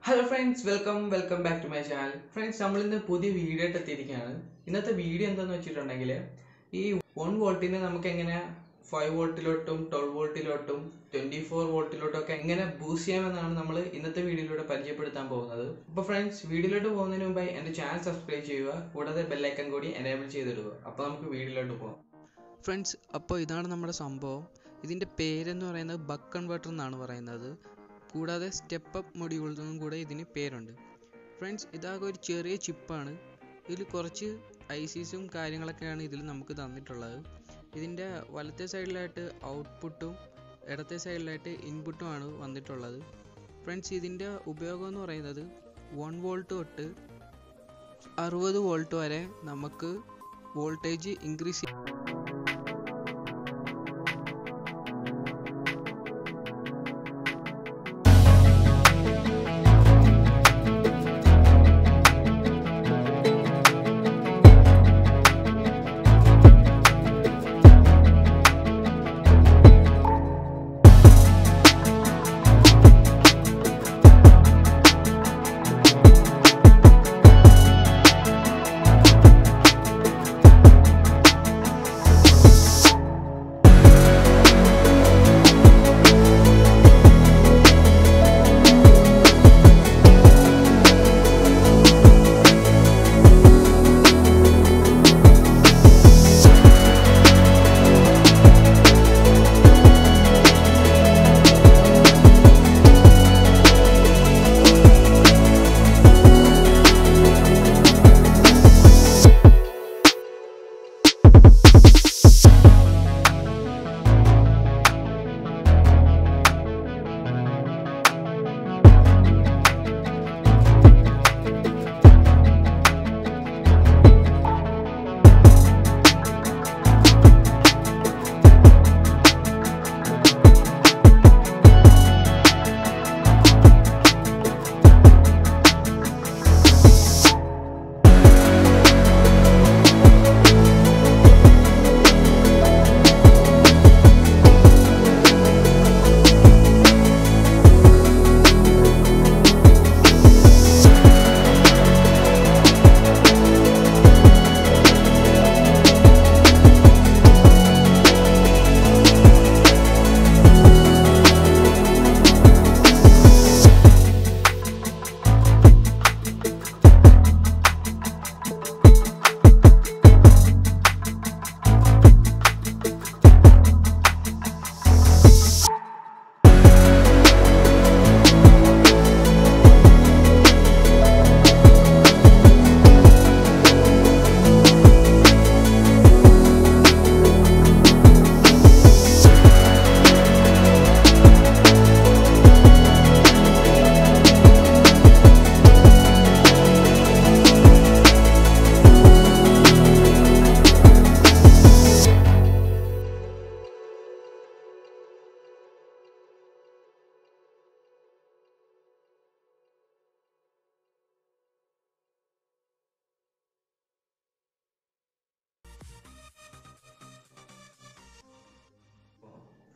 Hello friends, welcome back to my channel. Friends, നമ്മൾ ഇന്ന് പുതിയ വീഡിയോ ആയിട്ട് എത്തിയിരിക്കുകയാണ്. ഇന്നത്തെ വീഡിയോ എന്താണെന്ന് വെച്ചിട്ടുണ്ടെങ്കിൽ ഈ 1 വോൾട്ടിനെ നമുക്ക് എങ്ങനെ 5 വോൾട്ടിലോട്ടും 12 വോൾട്ടിലോട്ടും 24 വോൾട്ടിലോട്ടും ഒക്കെ എങ്ങനെ ബൂസ്റ്റ് ചെയ്യാമെന്നാണ് നമ്മൾ ഇന്നത്തെ വീഡിയോയിലൂടെ പരിചയപ്പെടുത്താൻ പോകുന്നത്. അപ്പോൾ ഫ്രണ്ട്സ്, വീഡിയോയിലോട്ട് പോകുന്നതിന് മുമ്പായി എൻ്റെ ചാനൽ സബ്സ്ക്രൈബ് ചെയ്യുക, കൂടാതെ ബെൽ ഐക്കൺ കൂടി എനേബിൾ ചെയ്തിടുക. അപ്പോൾ നമുക്ക് വീഡിയോയിലോട്ട് പോകാം. ഫ്രണ്ട്സ്, അപ്പോൾ ഇതാണ് നമ്മുടെ സംഭവം. ഇതിൻ്റെ പേരെന്ന് പറയുന്നത് ബക്ക് കൺവെർട്ടർ എന്നാണ് പറയുന്നത്. കൂടാതെ സ്റ്റെപ്പ് അപ്പ് മൊഡ്യൂൾ എന്നും കൂടെ ഇതിന് പേരുണ്ട്. ഫ്രണ്ട്സ്, ഇതാകെ ഒരു ചെറിയ ചിപ്പാണ്. ഇതിൽ കുറച്ച് ഐസീസും കാര്യങ്ങളൊക്കെയാണ് ഇതിൽ നമുക്ക് തന്നിട്ടുള്ളത്. ഇതിൻ്റെ വലത്തെ സൈഡിലായിട്ട് ഔട്ട്പുട്ടും ഇടത്തെ സൈഡിലായിട്ട് ഇൻപുട്ടുമാണ് വന്നിട്ടുള്ളത്. ഫ്രണ്ട്സ്, ഇതിൻ്റെ ഉപയോഗം എന്ന് പറയുന്നത് 1 വോൾട്ട് തൊട്ട് 60 വോൾട്ട് വരെ നമുക്ക് വോൾട്ടേജ് ഇൻക്രീസ് ചെയ്യാം.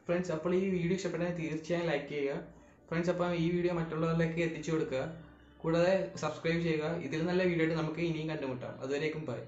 ഫ്രണ്ട്സ്, അപ്പോൾ ഈ വീഡിയോ ഇഷ്ടപ്പെട്ടാൽ തീർച്ചയായും ലൈക്ക് ചെയ്യുക. ഫ്രണ്ട്സ്, അപ്പോൾ ഈ വീഡിയോ മറ്റുള്ളവരിലേക്ക് എത്തിച്ചു കൊടുക്കുക. കൂടാതെ സബ്സ്ക്രൈബ് ചെയ്യുക. ഇതിൽ നല്ല വീഡിയോ ആയിട്ട് നമുക്ക് ഇനിയും കണ്ടുമുട്ടാം. അതുവരേക്കും ബൈ.